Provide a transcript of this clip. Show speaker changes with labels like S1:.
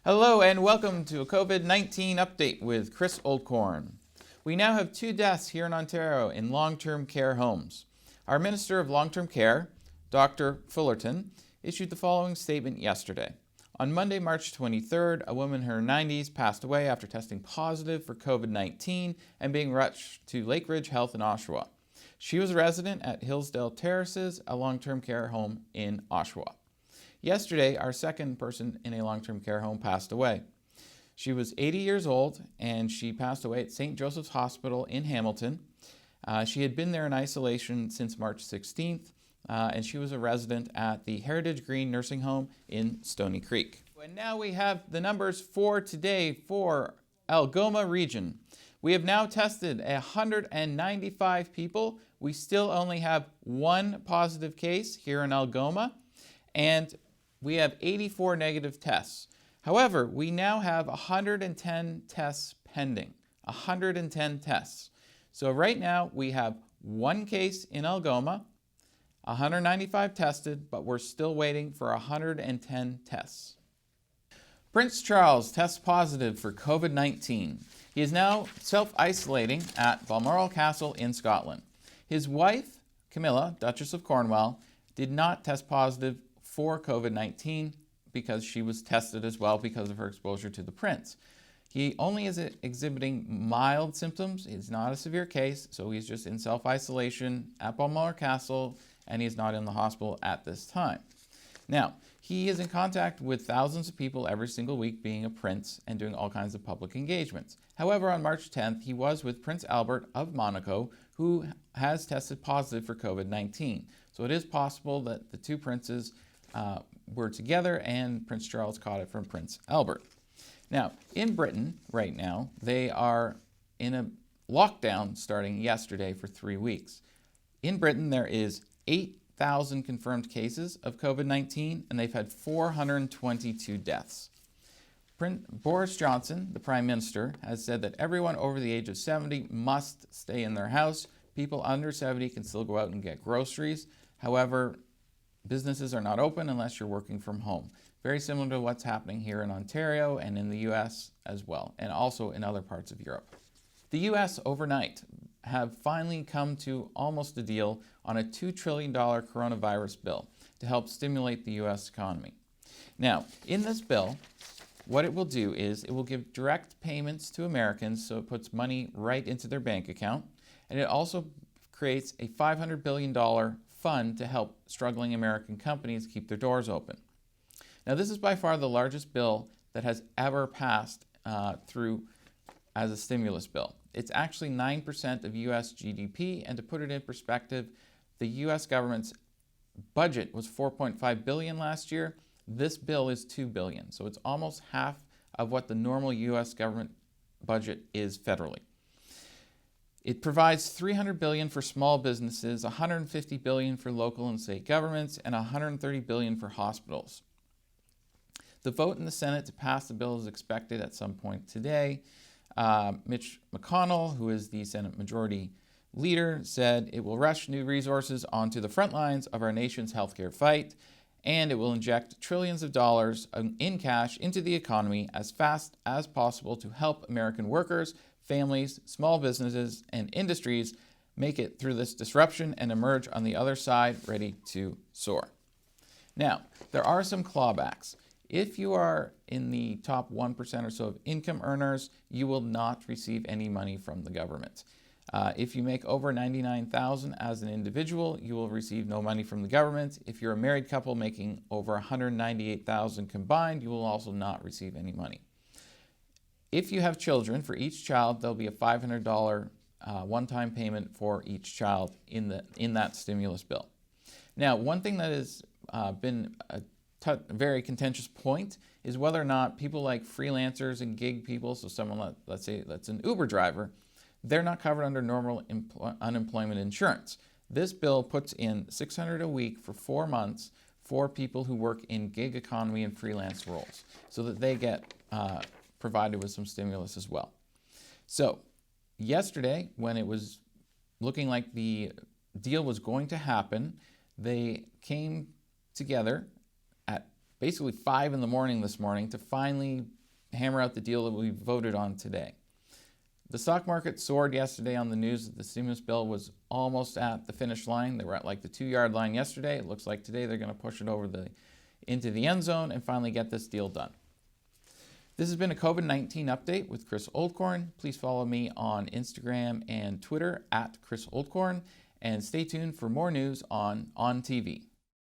S1: Hello and welcome to a COVID-19 update with Chris Oldcorn. We now have 2 deaths here in Ontario in long-term care homes. Our Minister of Long-Term Care, Dr. Fullerton, issued the following statement yesterday. On Monday, March 23rd, a woman in her 90s passed away after testing positive for COVID-19 and being rushed to Lake Ridge Health in Oshawa. She was a resident at Hillsdale Terraces, a long-term care home in Oshawa. Yesterday, our second person in a long-term care home passed away. She was 80 years old and she passed away at St. Joseph's Hospital in Hamilton. She had been there in isolation since March 16th and she was a resident at the Heritage Green Nursing Home in Stony Creek. And now we have the numbers for today for Algoma region. We have now tested 195 people. We still only have 1 positive case here in Algoma, and we have 84 negative tests. However, we now have 110 tests pending. 110 tests. So right now we have 1 case in Algoma, 195 tested, but we're still waiting for 110 tests. Prince Charles tests positive for COVID-19. He is now self-isolating at Balmoral Castle in Scotland. His wife, Camilla, Duchess of Cornwall, did not test positive for COVID-19 because she was tested as well because of her exposure to the prince. He only is exhibiting mild symptoms. It's not a severe case, so he's just in self-isolation at Balmoral Castle and he's not in the hospital at this time. Now, he is in contact with thousands of people every single week, being a prince and doing all kinds of public engagements. However, on March 10th, he was with Prince Albert of Monaco, who has tested positive for COVID-19. So it is possible that the 2 princes were together and Prince Charles caught it from Prince Albert. Now, in Britain right now, they are in a lockdown starting yesterday for 3 weeks. In Britain, there is 8,000 confirmed cases of COVID-19 and they've had 422 deaths. Boris Johnson, the Prime Minister, has said that everyone over the age of 70 must stay in their house. People under 70 can still go out and get groceries. However, businesses are not open unless you're working from home. Very similar to what's happening here in Ontario and in the US as well, and also in other parts of Europe. The US overnight have finally come to almost a deal on a $2 trillion coronavirus bill to help stimulate the US economy. Now, in this bill, what it will do is it will give direct payments to Americans, so it puts money right into their bank account, and it also creates a $500 billion fund to help struggling American companies keep their doors open. Now, this is by far the largest bill that has ever passed through as a stimulus bill. It's actually 9% of U.S. GDP, and to put it in perspective, the U.S. government's budget was $4.5 billion last year. This bill is $2 billion, so it's almost half of what the normal U.S. government budget is federally. It provides $300 billion for small businesses, $150 billion for local and state governments, and $130 billion for hospitals. The vote in the Senate to pass the bill is expected at some point today. Mitch McConnell, who is the Senate Majority Leader, said it will rush new resources onto the front lines of our nation's healthcare fight, and it will inject trillions of dollars in cash into the economy as fast as possible to help American workers, families, small businesses, and industries make it through this disruption and emerge on the other side ready to soar. Now, there are some clawbacks. If you are in the top 1% or so of income earners, you will not receive any money from the government. If you make over $99,000 as an individual, you will receive no money from the government. If you're a married couple making over $198,000 combined, you will also not receive any money. If you have children, for each child, there'll be a $500 one-time payment for each child in that stimulus bill. Now, one thing that has been a very contentious point is whether or not people like freelancers and gig people, so someone, let's say that's an Uber driver, they're not covered under normal unemployment insurance. This bill puts in $600 a week for 4 months for people who work in gig economy and freelance roles, so that they get provided with some stimulus as well. So yesterday, when it was looking like the deal was going to happen, they came together at basically 5 in the morning this morning to finally hammer out the deal that we voted on today. The stock market soared yesterday on the news that the stimulus bill was almost at the finish line. They were at like the 2-yard line yesterday. It looks like today they're going to push it over into the end zone and finally get this deal done. This has been a COVID-19 update with Chris Oldcorn. Please follow me on Instagram and Twitter at Chris Oldcorn, and stay tuned for more news on TV.